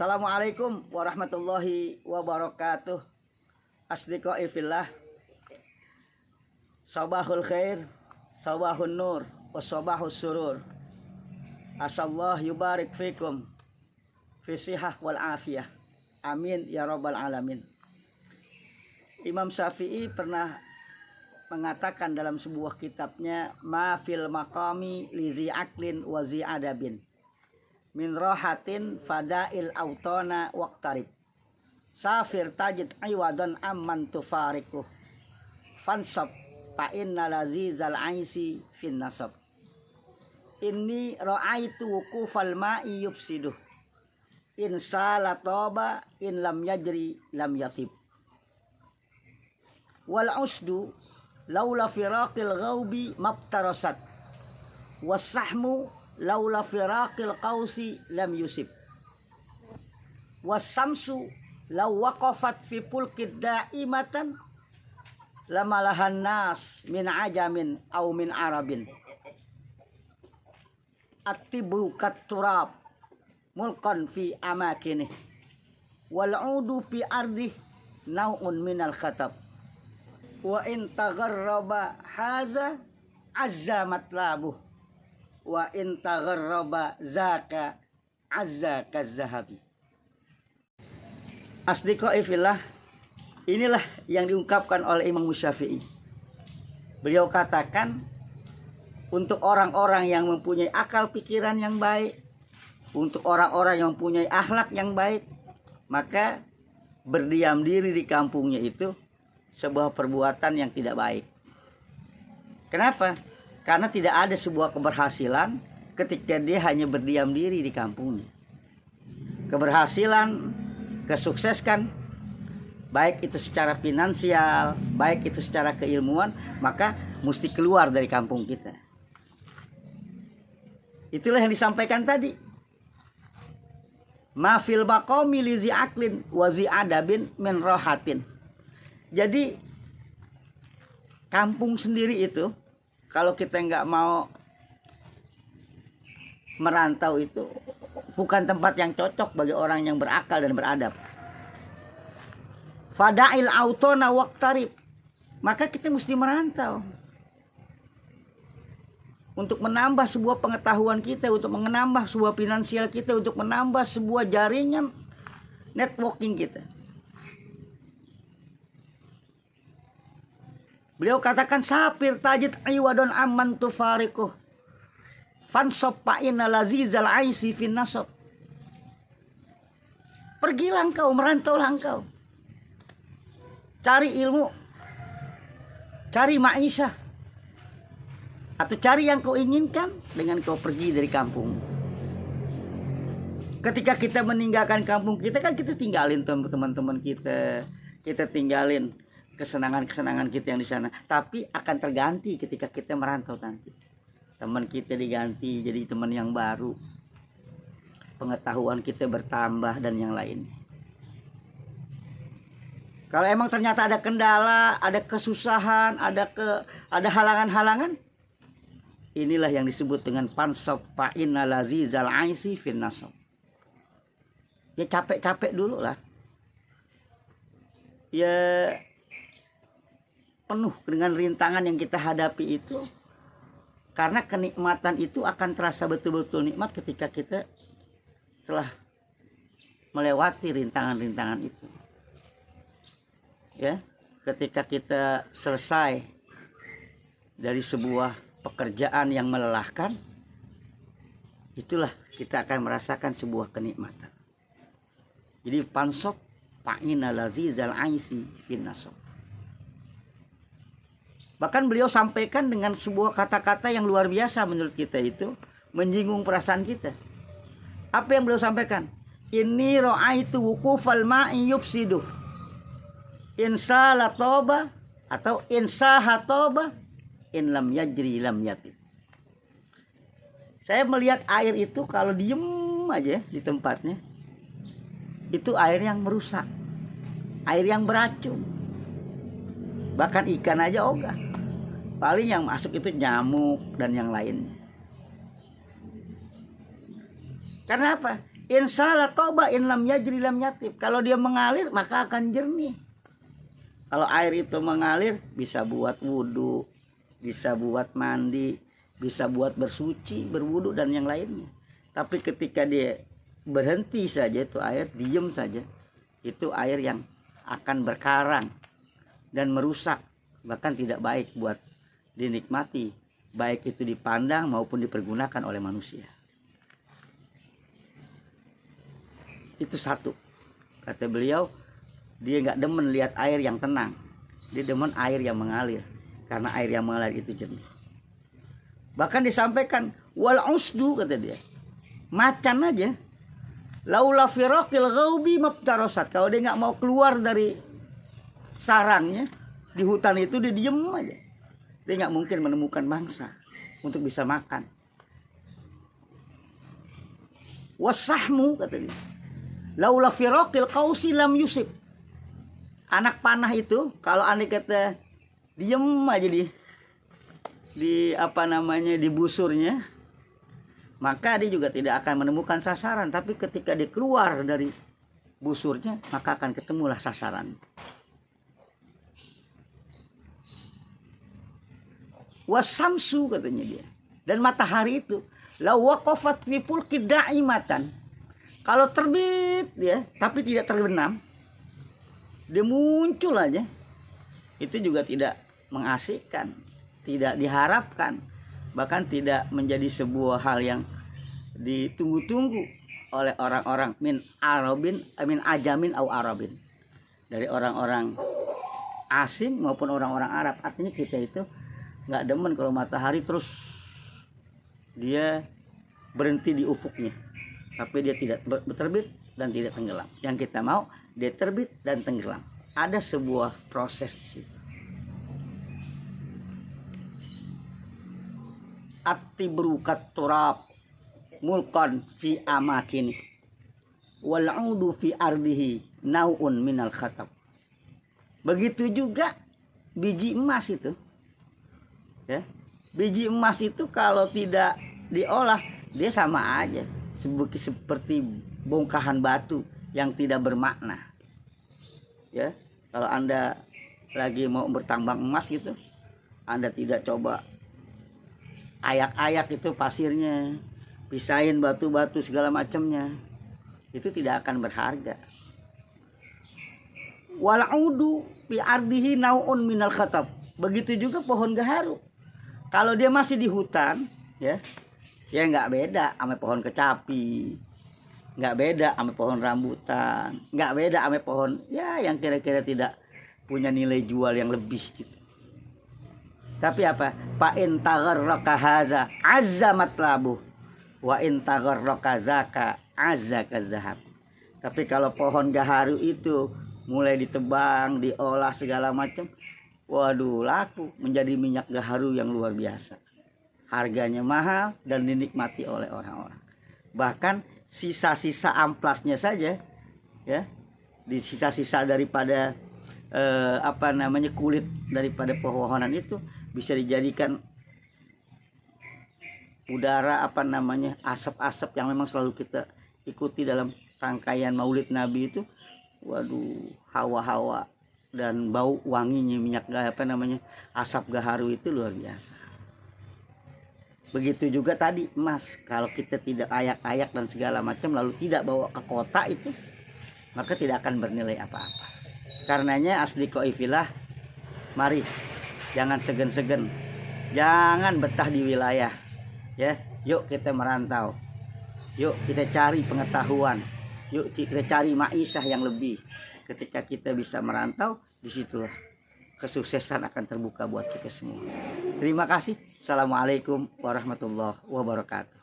Assalamualaikum warahmatullahi wabarakatuh. Asdiqai fillah. Sabahul khair, sabahun nur, wasabahus surur. Asallahu yubarik fikum fi sihah wal afiyah. Amin ya rabbal alamin. Imam Syafi'i pernah mengatakan dalam sebuah kitabnya, ma fil maqami lizi aklin wa zi adabin min rohatin fadail autona waqtarib safir tajid aywadan amman tufarikuh fansab fa inna lazizal aisi fin nasab inni ra'aitu wuqufal ma'i yufsiduh in salatoba in lam yajri lam yatib wal usdu laula firaqil ghaubi mabtarasat wasahmu laula firaqil qausi lam yusib wasamsu law waqafat fi pulkid daimatan lamalahan nas min ajamin aw min arabin attibru kat turab mulkan fi amakinih wal udu fi ardi naun minal khatab wa in tagharraba haza azza matlabuh wa in tagharraba zaka azza kazahabi. Asdiqai fillah, inilah yang diungkapkan oleh Imam Syafi'i. Beliau katakan, untuk orang-orang yang mempunyai akal pikiran yang baik, untuk orang-orang yang mempunyai akhlak yang baik, maka berdiam diri di kampungnya itu sebuah perbuatan yang tidak baik. Kenapa? Karena tidak ada sebuah keberhasilan ketika dia hanya berdiam diri di kampungnya. Keberhasilan, kesukseskan, baik itu secara finansial, baik itu secara keilmuan, maka mesti keluar dari kampung kita. Itulah yang disampaikan tadi. Ma fil maqami lizi aklin wa zi adabin min rohatin. Jadi kampung sendiri itu, kalau kita nggak mau merantau, itu bukan tempat yang cocok bagi orang yang berakal dan beradab. Fadail autona waqtarib, maka kita mesti merantau untuk menambah sebuah pengetahuan kita, untuk menambah sebuah finansial kita, untuk menambah sebuah jaringan networking kita. Beliau katakan, safir tajid aywadon amman tufarikuh fansab fa'inna lazizal aisi fin nasab. Pergilah engkau, merantaulah engkau, cari ilmu, cari ma'isyah, atau cari yang kau inginkan dengan kau pergi dari kampung. Ketika kita meninggalkan kampung kita, kan kita tinggalin teman-teman kita, kita tinggalin kesenangan-kesenangan kita yang di sana. Tapi akan terganti ketika kita merantau nanti. Teman kita diganti jadi teman yang baru, pengetahuan kita bertambah dan yang lain. Kalau emang ternyata ada kendala, ada kesusahan, ada halangan-halangan, inilah yang disebut dengan pansab fa'inna lazizal aisi fin nasab. Ya capek-capek dulu lah. Ya penuh dengan rintangan yang kita hadapi itu, karena kenikmatan itu akan terasa betul-betul nikmat ketika kita telah melewati rintangan-rintangan itu. Ya, ketika kita selesai dari sebuah pekerjaan yang melelahkan, itulah kita akan merasakan sebuah kenikmatan. Jadi pansab fa'inna lazizal aisi fin nasab. Bahkan beliau sampaikan dengan sebuah kata-kata yang luar biasa menurut kita, itu menyinggung perasaan kita. Apa yang beliau sampaikan? Inni ra'aitu wuqufal ma'i yufsiduh insa la toba atau insa hatoba in lam yajri lam yatib. Saya melihat air itu kalau diem aja di tempatnya, itu air yang merusak, air yang beracun. Bahkan ikan aja ogah. Paling yang masuk itu nyamuk dan yang lainnya. Karena apa? Insala toba in lam yajri lam yatib. Kalau dia mengalir maka akan jernih. Kalau air itu mengalir bisa buat wudhu, bisa buat mandi, bisa buat bersuci, berwudhu dan yang lainnya. Tapi ketika dia berhenti saja itu air, diem saja, itu air yang akan berkarang dan merusak, bahkan tidak baik buat dinikmati, baik itu dipandang maupun dipergunakan oleh manusia. Itu satu, kata beliau, dia nggak demen lihat air yang tenang, dia demen air yang mengalir, karena air yang mengalir itu jernih. Bahkan disampaikan wal usdu, kata dia, macan aja, laula firaqil ghaubi mabtarasat, kalau dia nggak mau keluar dari sarangnya di hutan itu, dia diem aja, dia nggak mungkin menemukan mangsa untuk bisa makan. Wasahmu, kata dia, laula firaqil qausi lam yusib. Anak panah itu kalau andai kata diem aja di apa namanya, di busurnya, maka dia juga tidak akan menemukan sasaran. Tapi ketika dia keluar dari busurnya, maka akan ketemulah sasaran. Wasamsu, katanya dia, dan matahari itu la waqafat fi fulki da'imatan, kalau terbit ya tapi tidak terbenam, dia muncul aja, itu juga tidak mengasihkan, tidak diharapkan, bahkan tidak menjadi sebuah hal yang ditunggu-tunggu oleh orang-orang min ajamin au arabin, dari orang-orang asing maupun orang-orang Arab. Artinya kita itu nggak demen kalau matahari terus dia berhenti di ufuknya, tapi dia tidak terbit dan tidak tenggelam. Yang kita mau dia terbit dan tenggelam. Ada sebuah proses di situ. At-tibru kat-turab mulkan fi amakini wal 'udu fi ardihi nau'un minal khatab. Begitu juga biji emas itu. Ya, biji emas itu kalau tidak diolah dia sama aja seperti bongkahan batu yang tidak bermakna. Ya, kalau Anda lagi mau bertambang emas gitu, Anda tidak coba ayak-ayak itu pasirnya, pisahin batu-batu segala macamnya, itu tidak akan berharga. Wal'udu fi ardihi nau'un minal khatab. Begitu juga pohon gaharu. Kalau dia masih di hutan, ya nggak beda sama pohon kecapi, nggak beda sama pohon rambutan, nggak beda sama pohon ya yang kira-kira tidak punya nilai jual yang lebih gitu. Tapi apa? Fa in tagharraka haza azza matlabu wa in tagharraka zaka azza kazahab. Tapi kalau pohon gaharu itu mulai ditebang, diolah segala macam, waduh, laku, menjadi minyak gaharu yang luar biasa. Harganya mahal dan dinikmati oleh orang-orang. Bahkan sisa-sisa amplasnya saja, ya, di sisa-sisa daripada kulit daripada pepohonan itu bisa dijadikan udara asap-asap yang memang selalu kita ikuti dalam rangkaian Maulid Nabi itu. Waduh, hawa-hawa dan bau wanginya minyak asap gaharu itu luar biasa. Begitu juga tadi emas, kalau kita tidak ayak-ayak dan segala macam lalu tidak bawa ke kota itu, maka tidak akan bernilai apa-apa. Karenanya asdiqoi fillah, mari jangan segan-segan, jangan betah di wilayah, ya. Yuk kita merantau, yuk kita cari pengetahuan, yuk kita cari maisah yang lebih. Ketika kita bisa merantau, disitulah kesuksesan akan terbuka buat kita semua. Terima kasih. Assalamualaikum warahmatullahi wabarakatuh.